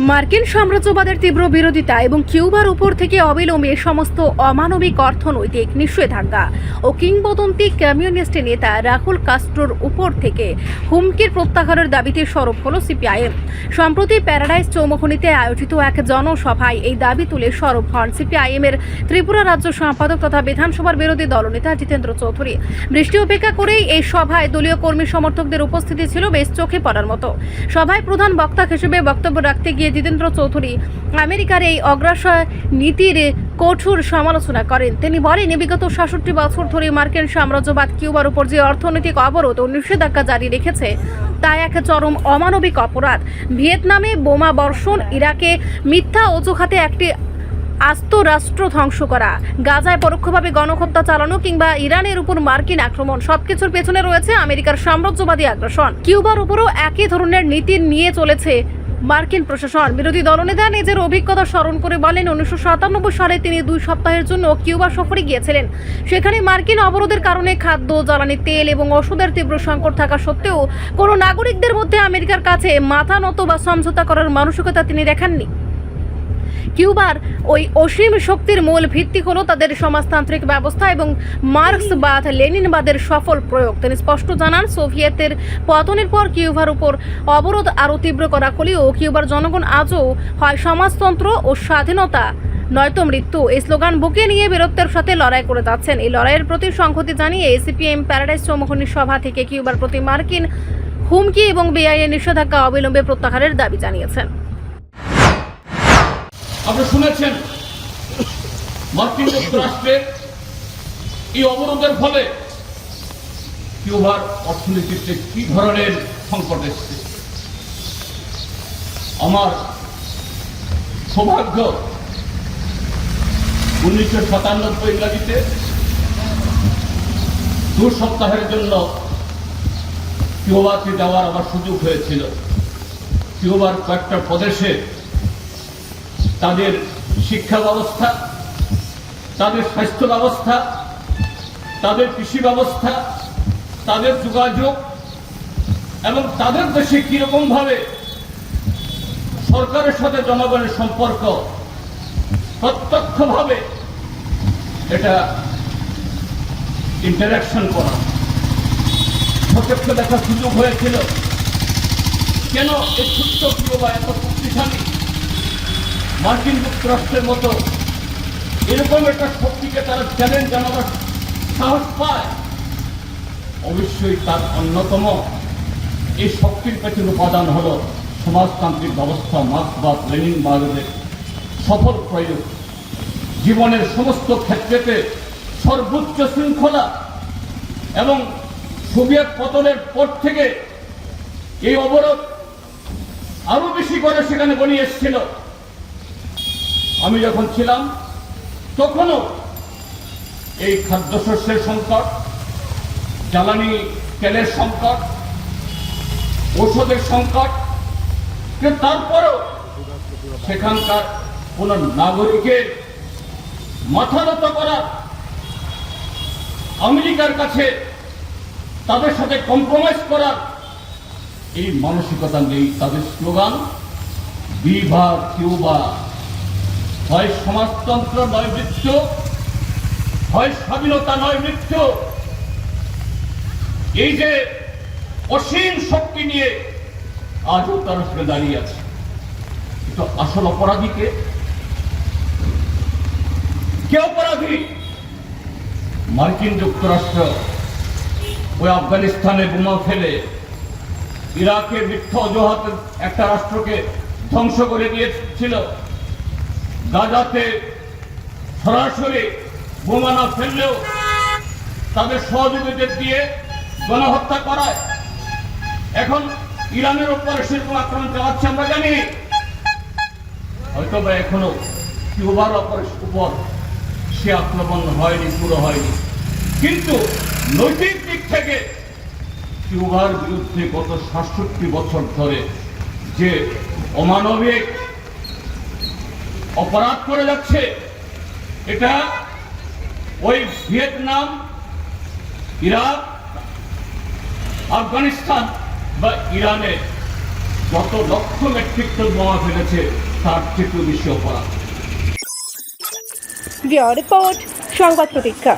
মার্কিন সাম্রাজ্যবাদের তীব্র বিরোধিতা এবং কিউবার উপর থেকে অবিলম্বে সমস্ত অমানবিক অর্থনৈতিক নিষেধাজ্ঞা ও কিংবদন্তি কমিউনিস্ট নেতা রাহুল কাস্ট্রোর উপর থেকে হুমকির প্রত্যাহারের দাবিতে সরব হল সিপিআইএম। সম্প্রতি প্যারাডাইস চৌমুহনীতে আয়োজিত এক জনসভায় এই দাবি তুলে সরব হন সিপিআইএমের ত্রিপুরা রাজ্য সম্পাদক তথা বিধানসভার বিরোধী দলনেতা জিতেন্দ্র চৌধুরী। বৃষ্টি উপেক্ষা করেই এই সভায় দলীয় কর্মী সমর্থকদের উপস্থিতি ছিল বেশ চোখে পড়ার মতো। সভায় প্রধান বক্তা হিসেবে বক্তব্য রাখতে গিয়ে জিতেন্দ্র চৌধুরী আমেরিকার এই অগ্রাসর নীতির কঠোর সমালোচনা করেন। তিনি বলেন, বিগত ৬৭ বছর ধরে মার্কিন সাম্রাজ্যবাদ কিউবার উপর যে অর্থনৈতিক অবরোধ ও নিষেধাজ্ঞা জারি রেখেছে তা এক চরম অমানবিক অপরাধ। ভিয়েতনামে বোমা বর্ষণ, ইরাকে মিথ্যা অজুহাতে একটি আস্ত রাষ্ট্র ধ্বংস করা, গাজায় পরোক্ষভাবে গণহত্যা চালানো কিংবা ইরানের উপর মার্কিন আক্রমণ, সবকিছুর পেছনে রয়েছে আমেরিকার সাম্রাজ্যবাদী আগ্রাসন। কিউবার উপরও একই ধরনের নীতি নিয়ে চলেছে মার্কিন প্রশাসন। বিরোধী দলনেতা নিজের অভিজ্ঞতা স্মরণ করে বলেন, 1997 সালে তিনি 2 সপ্তাহের জন্য কিউবা সফরে গিয়েছিলেন। সেখানে মার্কিন অবরোধের কারণে খাদ্য, জ্বালানি তেল এবং ওষুধের তীব্র সংকট থাকা সত্ত্বেও কোনো নাগরিকদের মধ্যে আমেরিকার কাছে মাথা নত বা সমঝোতা করার মানসিকতা তিনি দেখাননি। কিউবার ওই অসীম শক্তির মূল ভিত্তি হলো তাদের সমাজতান্ত্রিক ব্যবস্থা এবং মার্ক্সবাদ লেনিনবাদের সফল প্রয়োগ। তিনি স্পষ্ট জানান, সোভিয়েতের পতনের পর কিউবার উপর অবরোধ আরও তীব্র করা হলেও কিউবার জনগণ আজও হয় সমাজতন্ত্র ও স্বাধীনতা নয়তো মৃত্যু এই স্লোগান বুকে নিয়ে বীরত্বের সাথে লড়াই করে যাচ্ছেন। এই লড়াইয়ের প্রতি সংহতি জানিয়ে সিপিএম প্যারাডাইস চৌমুহনী সভা থেকে কিউবার প্রতি মার্কিন হুমকি এবং বেআইনি নিষেধাজ্ঞা অবিলম্বে প্রত্যাহারের দাবি জানিয়েছেন। আপনারা শুনেছেন মার্কিন যুক্তরাষ্ট্রের এই অবরোধের ফলে কিউবার অর্থনীতিতে কি ধরনের সংকট এসছে। আমার সৌভাগ্য 1997 ইংরাজিতে 2 সপ্তাহের জন্য কিউবাতে যাওয়ার আমার সুযোগ হয়েছিল। কিউবার কয়েকটা প্রদেশে তাদের শিক্ষা ব্যবস্থা, তাদের স্বাস্থ্য ব্যবস্থা, তাদের কৃষি ব্যবস্থা, তাদের যোগাযোগ এবং তাদের দেশে কিরকম ভাবে সরকারের সাথে জনগণের সম্পর্ক প্রত্যক্ষভাবে এটা ইন্টারাকশন করা, প্রত্যক্ষ দেখার সুযোগ হয়েছিল। কেন এই ছোট্ট কিউবা এত শক্তিশালী, মার্কিন যুক্তরাষ্ট্রের মতো এরকম একটা শক্তিকে তারা চ্যালেঞ্জ জানাবার সাহস পায়। অবশ্যই তার অন্যতম এই শক্তির পেছনে উপাদান হল সমাজতান্ত্রিক ব্যবস্থা, মার্ক্সবাদ লেনিনবাদের সফল প্রয়োগ। জীবনের সমস্ত ক্ষেত্রেতে সর্বোচ্চ শৃঙ্খলা এবং সোভিয়েত পতনের পর থেকে এই অবরোধ আরো বেশি করে সেখানে বনিয়ে এসেছিল। আমি যখন ছিলাম তখনও এই খাদ্যশস্যের সংকট, জ্বালানি তেলের সংকট, ঔষধের সংকট, কিন্তু তারপরেও সেখানকার কোন নাগরিকের মাথা নত করা, আমেরিকার কাছে তাদের সাথে কম্প্রোমাইজ করার এই মানসিকতা নেই। তাদের স্লোগান ভিভা কিউবা, হয় সমাজতন্ত্র নয় মৃত্যু, হয় স্বাধীনতা নয় মৃত্যু। এই যে অসীম শক্তি নিয়ে আজও তারা সঙ্গে দাঁড়িয়ে আছে। কিন্তু আসল অপরাধীকে কে অপরাধী? মার্কিন যুক্তরাষ্ট্র ওই আফগানিস্তানে বোমা ফেলে ইরাকে মিথ্যা অজুহাতে একটা রাষ্ট্রকে ধ্বংস করে দিয়েছিল। গাজাতে সরাসরি বোমা না ফেললেও তাদের সহযোগীদের দিয়ে গণহত্যা করায়। এখন ইরানের উপরে সেরকম আক্রমণ চালাচ্ছে আমরা জানি। হয়তো বা এখনো কিউবার উপর সে আক্রমণ হয়নি, পুরো হয়নি, কিন্তু নৈতিক দিক থেকে কিউবার বিরুদ্ধে গত ৬৭ বছর ধরে যে অমানবিক অপরাধ করে যাচ্ছে, এটা ওই ভিয়েতনাম, ইরাক, আফগানিস্তান বা ইরানে যত লক্ষ মেট্রিক টন বোমা ফেলেছে তার থেকেও বেশি অপরাধ। রিপোর্ট সংবাদ প্রতীক্ষা।